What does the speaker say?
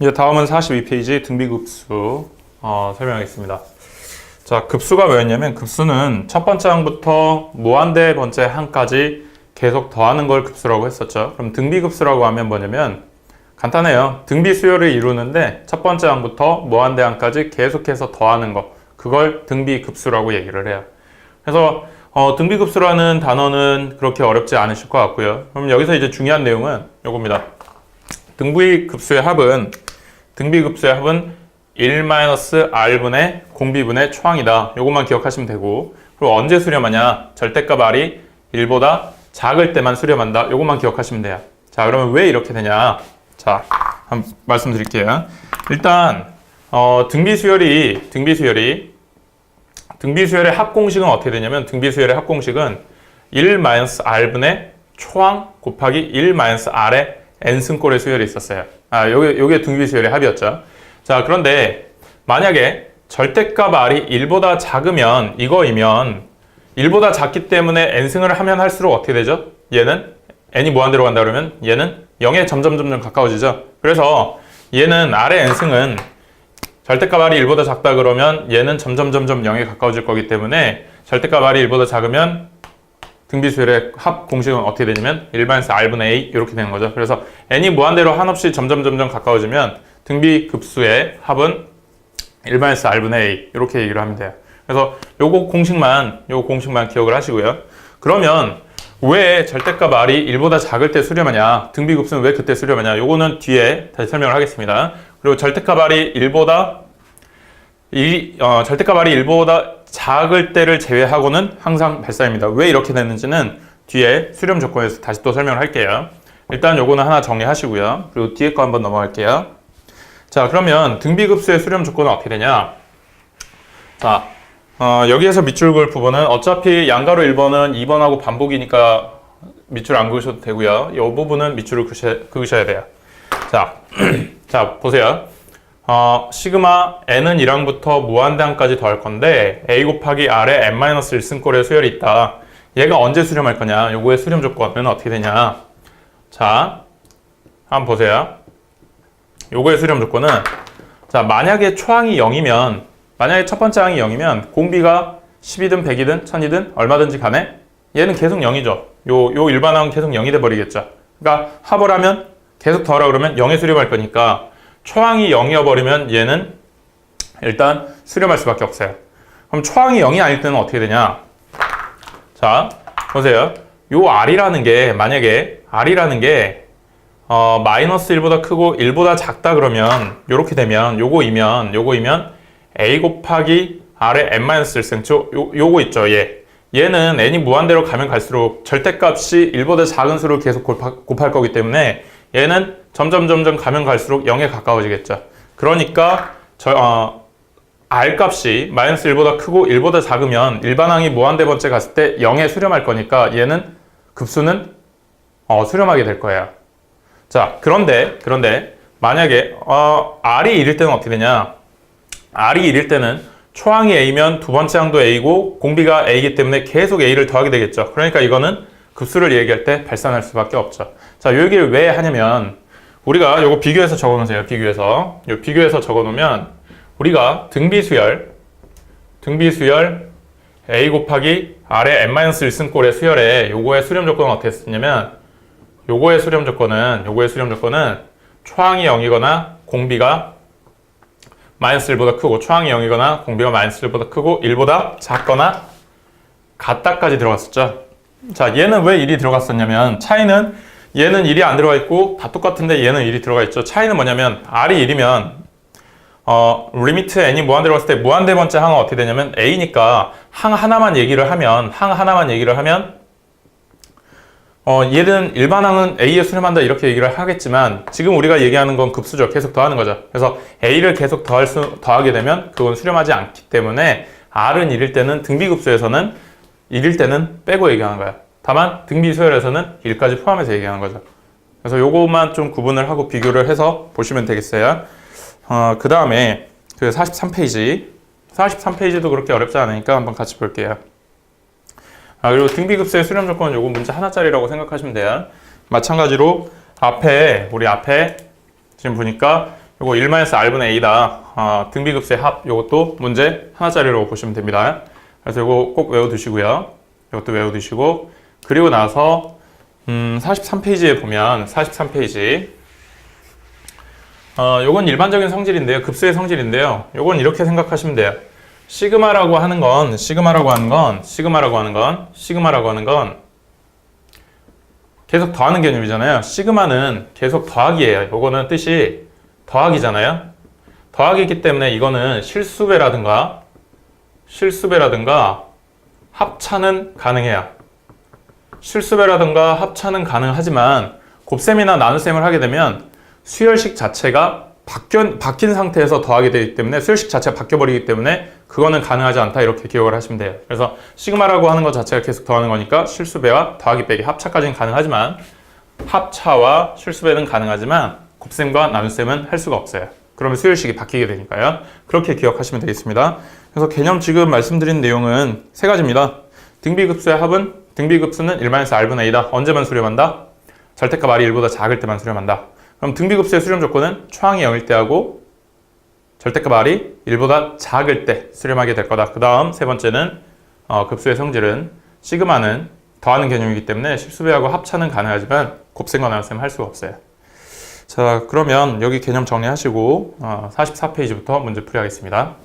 이제 다음은 42페이지 등비급수 설명하겠습니다. 자, 급수가 뭐였냐면 급수는 첫 번째 항부터 무한대 번째 항까지 계속 더하는 걸 급수라고 했었죠. 그럼 등비급수라고 하면 뭐냐면 간단해요. 등비 수열을 이루는데 첫 번째 항부터 무한대 항까지 계속해서 더하는 거, 그걸 등비급수라고 얘기를 해요. 그래서 등비급수라는 단어는 그렇게 어렵지 않으실 것 같고요. 그럼 여기서 이제 중요한 내용은 요겁니다. 등비급수의 합은 1-r분의 공비분의 초항이다. 요것만 기억하시면 되고, 그리고 언제 수렴하냐? 절대값 r이 1보다 작을 때만 수렴한다. 요것만 기억하시면 돼요. 자, 그러면 왜 이렇게 되냐? 자, 한번 말씀드릴게요. 일단 등비수열의 합공식은 어떻게 되냐면 등비수열의 합공식은 1-r분의 초항 곱하기 1-r의 n승꼴의 수열이 있었어요. 요게 등비수열의 합이었죠. 자, 그런데 만약에 절대값 r이 1보다 작으면 이거이면 1보다 작기 때문에 n승을 하면 할수록 어떻게 되죠? 얘는 n이 무한대로 간다 그러면 얘는 0에 점점 가까워지죠. 그래서 얘는 r의 n승은 절대값 r이 1보다 작다 그러면 얘는 점점 0에 가까워질 거기 때문에 절대값 r이 1보다 작으면 등비수열의 합 공식은 어떻게 되냐면 1-r분의 a 이렇게 되는 거죠. 그래서 n이 무한대로 한없이 점점 가까워지면 등비급수의 합은 1-r분의 a 이렇게 얘기를 하면 돼요. 그래서 요거 공식만 기억을 하시고요. 그러면 왜 절대값 r이 1보다 작을 때 수렴하냐? 등비급수는 왜 그때 수렴하냐? 요거는 뒤에 다시 설명을 하겠습니다. 그리고 절대값 r이 1보다 작을 때를 제외하고는 항상 발사입니다. 왜 이렇게 됐는지는 뒤에 수렴 조건에서 다시 또 설명을 할게요. 일단 요거는 하나 정리하시고요. 그리고 뒤에 거 한번 넘어갈게요. 자, 그러면 등비급수의 수렴 조건은 어떻게 되냐? 자, 여기에서 밑줄 그을 부분은 어차피 양가로 1번은 2번하고 반복이니까 밑줄 안 그으셔도 되고요. 이 부분은 밑줄을 그으셔야 돼요. 자, 자, 보세요. 시그마 n은 1항부터 무한대항까지 더할 건데 a 곱하기 r의 n-1승꼴의 수열이 있다. 얘가 언제 수렴할 거냐? 요거의 수렴 조건은 어떻게 되냐? 자, 한번 보세요. 요거의 수렴 조건은 자, 만약에 초항이 0이면 만약에 첫 번째 항이 0이면 공비가 10이든 100이든 1000이든 얼마든지 간에 얘는 계속 0이죠. 요 일반항은 계속 0이 돼 버리겠죠. 그러니까 합을 하면 계속 더하라 그러면 0에 수렴할 거니까 초항이 0이어 버리면 얘는 일단 수렴할 수밖에 없어요. 그럼 초항이 0이 아닐 때는 어떻게 되냐? 자, 보세요. 요 r이라는 게 만약에 r이라는 게 마이너스 1보다 크고 1보다 작다 그러면 요렇게 되면 요거이면 a 곱하기 r의 n-1승 요거 있죠. 얘는 n이 무한대로 가면 갈수록 절대값이 1보다 작은 수를 계속 곱할 거기 때문에 얘는 점점 가면 갈수록 0에 가까워지겠죠. 그러니까 r 값이 마이너스 1보다 크고 1보다 작으면 일반항이 무한대 번째 갔을 때 0에 수렴할 거니까 얘는 급수는 수렴하게 될 거예요. 자, 그런데 만약에 r이 1일 때는 어떻게 되냐? r이 1일 때는 초항이 a면 두 번째 항도 a고 공비가 a이기 때문에 계속 a를 더하게 되겠죠. 그러니까 이거는 급수를 얘기할 때 발산할 수밖에 없죠. 자, 요 얘기를 왜 하냐면 우리가 요거 비교해서 적어 놓으세요. 비교해서 적어 놓으면 우리가 등비수열 a 곱하기 r의 n-1승꼴의 수열에 요거의 수렴 조건은 어떻게 했었냐면 요거의 수렴 조건은 초항이 0이거나 공비가 마이너스 1보다 크고 초항이 0이거나 공비가 마이너스 1보다 크고 1보다 작거나 같다까지 들어갔었죠. 자, 얘는 왜 1이 들어갔었냐면 차이는 얘는 1이 안 들어가 있고 다 똑같은데 얘는 1이 들어가 있죠. 차이는 뭐냐면 r이 1이면 리미트 n이 무한대로 갔을 때 무한대 번째 항은 어떻게 되냐면 a니까 항 하나만 얘기를 하면 얘는 일반 항은 a에 수렴한다 이렇게 얘기를 하겠지만 지금 우리가 얘기하는 건 급수죠. 계속 더하는 거죠. 그래서 a를 계속 더하게 되면 그건 수렴하지 않기 때문에 r은 1일 때는 등비급수에서는 1일 때는 빼고 얘기하는 거야. 다만 등비수열에서는 1까지 포함해서 얘기하는 거죠. 그래서 요것만 좀 구분을 하고 비교를 해서 보시면 되겠어요. 그 다음에 그 43페이지도 그렇게 어렵지 않으니까 한번 같이 볼게요. 그리고 등비급수의 수렴 조건은 요거 문제 하나짜리라고 생각하시면 돼요. 마찬가지로 우리 앞에 지금 보니까 요거 1-r분의 a다. 등비급수의 합, 요것도 문제 하나짜리로 보시면 됩니다. 그래서 요거 꼭 외워두시고요. 이것도 외워두시고, 그리고 나서 43페이지에 보면 43페이지 요건 일반적인 성질인데요. 급수의 성질인데요. 요건 이렇게 생각하시면 돼요. 시그마라고 하는 건 계속 더하는 개념이잖아요. 시그마는 계속 더하기예요. 요거는 뜻이 더하기잖아요. 더하기이기 때문에 이거는 실수배라든가 합차는 가능해요. 실수배라든가 합차는 가능하지만 곱셈이나 나눗셈을 하게 되면 수열식 자체가 바뀐 상태에서 더하게 되기 때문에 수열식 자체가 바뀌어버리기 때문에 그거는 가능하지 않다, 이렇게 기억을 하시면 돼요. 그래서 시그마라고 하는 것 자체가 계속 더하는 거니까 실수배와 더하기 빼기 합차까지는 가능하지만 합차와 실수배는 가능하지만 곱셈과 나눗셈은 할 수가 없어요. 그러면 수열식이 바뀌게 되니까요. 그렇게 기억하시면 되겠습니다. 그래서 개념 지금 말씀드린 내용은 세 가지입니다. 등비급수의 합은 등비급수는 1-r분의 a다. 언제만 수렴한다? 절대값 r이 1보다 작을 때만 수렴한다. 그럼 등비급수의 수렴 조건은 초항이 0일 때 하고 절대값 r이 1보다 작을 때 수렴하게 될 거다. 그 다음 세 번째는 급수의 성질은 시그마는 더하는 개념이기 때문에 실수배하고 합차는 가능하지만 곱셈과 나눗셈 할 수가 없어요. 자, 그러면 여기 개념 정리하시고 44페이지부터 문제 풀이하겠습니다.